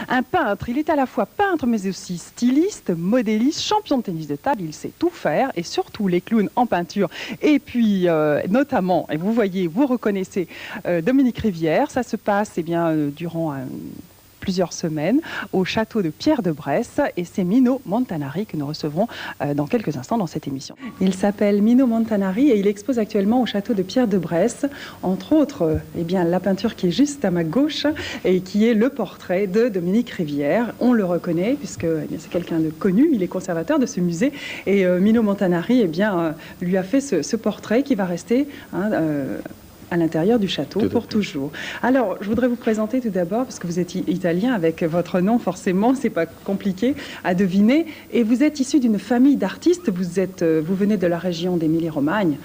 Un peintre, il est à la fois peintre mais aussi styliste, modéliste, champion de tennis de table, il sait tout faire et surtout les clowns en peinture. Et puis notamment, et vous voyez, vous reconnaissez Dominique Rivière, ça se passe durant plusieurs semaines au château de Pierre de Bresse et c'est Mino Montanari que nous recevrons dans quelques instants dans cette émission. Il s'appelle Mino Montanari et il expose actuellement au château de Pierre de Bresse, entre autres la peinture qui est juste à ma gauche et qui est le portrait de Dominique Rivière. On le reconnaît puisque c'est quelqu'un de connu, il est conservateur de ce musée et Mino Montanari lui a fait ce portrait qui va rester à l'intérieur du château pour toujours. Alors, je voudrais vous présenter tout d'abord, parce que vous êtes italien, avec votre nom, forcément, c'est pas compliqué à deviner, et vous êtes issu d'une famille d'artistes, vous venez de la région d'Émilie-Romagne,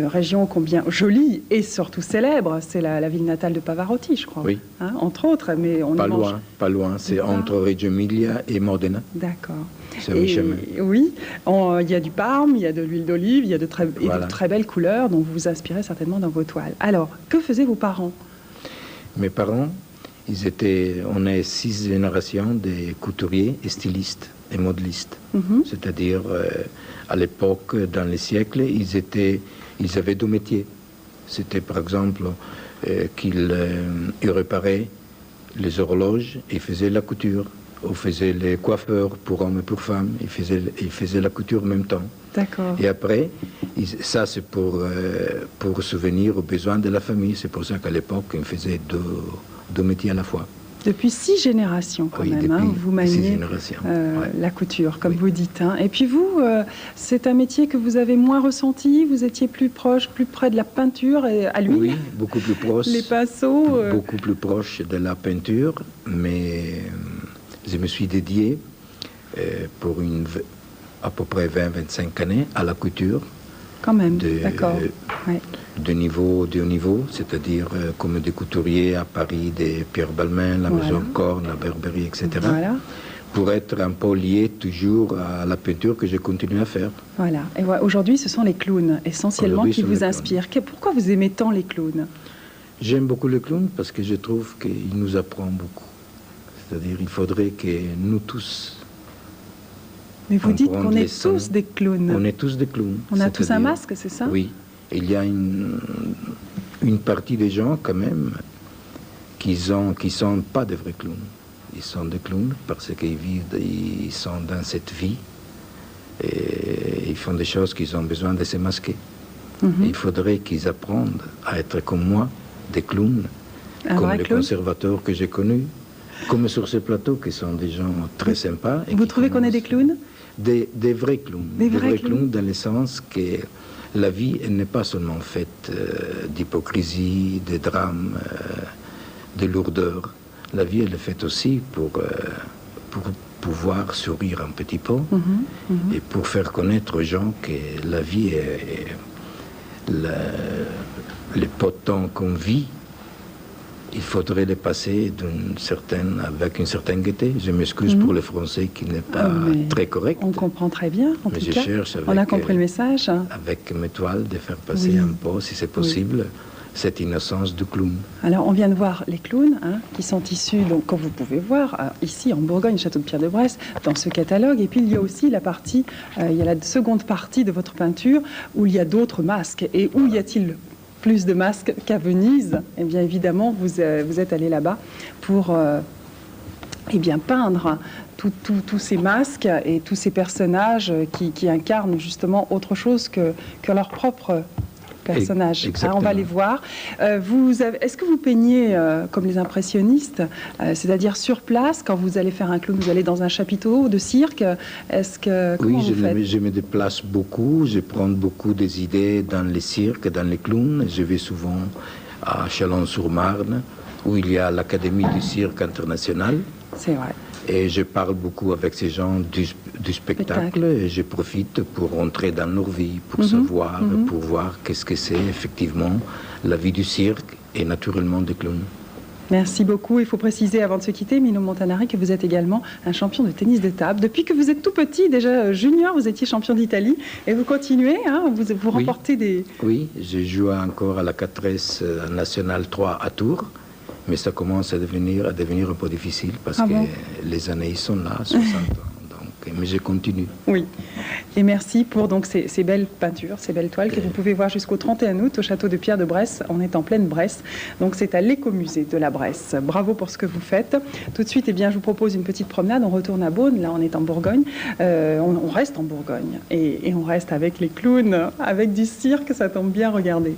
région combien jolie et surtout célèbre, c'est la ville natale de Pavarotti, je crois. Oui. Hein, entre autres, mais on pas loin, c'est entre Reggio Emilia et Modena. D'accord. C'est le chemin. Oui, il y a du parme, il y a de l'huile d'olive, il y a de très belles couleurs dont vous vous inspirez certainement dans vos toiles. Alors, que faisaient vos parents? Mes parents, on est 6 générations de couturiers, et stylistes et modélistes. C'est-à-dire, à l'époque, dans les siècles, ils avaient 2 métiers. C'était par exemple qu'ils réparaient les horloges et faisaient la couture. On faisait les coiffeurs pour hommes et pour femmes. Ils faisaient la couture en même temps. D'accord. Et après, ça c'est pour souvenir aux besoins de la famille. C'est pour ça qu'à l'époque, on faisait deux métiers à la fois. Depuis 6 générations quand même, vous maniez la couture, comme vous dites. Hein. Et puis vous, c'est un métier que vous avez moins ressenti, vous étiez plus près de la peinture et à l'huile. Oui, beaucoup plus proche. Les pinceaux. Beaucoup plus proche de la peinture, mais je me suis dédié pour à peu près 20-25 années à la couture. Quand même, d'accord. De haut niveau, c'est-à-dire comme des couturiers à Paris, des Pierre Balmain, la Maison Corne, la Berberie, etc. Voilà. Pour être un peu lié toujours à la peinture que j'ai continué à faire. Voilà. Et aujourd'hui, ce sont les clowns essentiellement qui vous inspirent. Pourquoi vous aimez tant les clowns? J'aime beaucoup les clowns parce que je trouve qu'ils nous apprennent beaucoup. C'est-à-dire qu'il faudrait que nous tous... Mais vous dites qu'on est tous des clowns. On est tous des clowns. On a tous un masque, c'est ça? Oui. Il y a une partie des gens, quand même, qui sont pas des vrais clowns. Ils sont des clowns parce ils sont dans cette vie et ils font des choses qu'ils ont besoin de se masquer. Il faudrait qu'ils apprennent à être comme moi, des clowns, comme les conservateurs que j'ai connus, comme sur ce plateau, qui sont des gens très sympas. Vous trouvez qu'on est des clowns? Des vrais clowns. Des vrais clowns dans le sens que la vie, elle n'est pas seulement faite d'hypocrisie, de drames, de lourdeur. La vie, elle est faite aussi pour pouvoir sourire un petit peu et pour faire connaître aux gens que la vie est les potents qu'on vit. Il faudrait les passer avec une certaine gaieté. Je m'excuse pour le français qui n'est pas très correct. On comprend très bien, en tout cas. Cherche on a compris le message. Avec mes toiles, de faire passer un peu, si c'est possible, cette innocence du clown. Alors, on vient de voir les clowns, qui sont issus, donc, comme vous pouvez voir, ici en Bourgogne, château de Pierre de Bresse, dans ce catalogue. Et puis, il y a aussi la seconde partie de votre peinture, où il y a d'autres masques. Et où y a-t-il plus de masques qu'à Venise? Eh bien, évidemment, vous êtes allé là-bas pour peindre tous ces masques et tous ces personnages qui incarnent justement autre chose que leur propre personnage. On va les voir. Est-ce que vous peignez comme les impressionnistes, c'est-à-dire sur place, quand vous allez faire un clown, vous allez dans un chapiteau de cirque? Oui, je me déplace beaucoup, je prends beaucoup des idées dans les cirques, dans les clowns. Je vais souvent à Chalon-sur-Marne, où il y a l'Académie du cirque international. C'est vrai. Et je parle beaucoup avec ces gens du spectacle et je profite pour entrer dans leur vie, pour savoir, pour voir qu'est-ce que c'est effectivement la vie du cirque et naturellement des clowns. Merci beaucoup. Il faut préciser avant de se quitter, Mino Montanari, que vous êtes également un champion de tennis de table. Depuis que vous êtes tout petit, déjà junior, vous étiez champion d'Italie et vous continuez, vous remportez des... Oui, j'ai joué encore à la 4S National 3 à Tours Mais ça commence à devenir un peu difficile parce que les années sont là, 60 ans. Donc, mais je continue. Oui. Et merci pour donc ces belles peintures, ces belles toiles que vous pouvez voir jusqu'au 31 août au château de Pierre de Bresse. On est en pleine Bresse. Donc c'est à l'écomusée de la Bresse. Bravo pour ce que vous faites. Tout de suite, eh bien, je vous propose une petite promenade. On retourne à Beaune. Là, on est en Bourgogne. On reste en Bourgogne. Et on reste avec les clowns, avec du cirque. Ça tombe bien, regardez.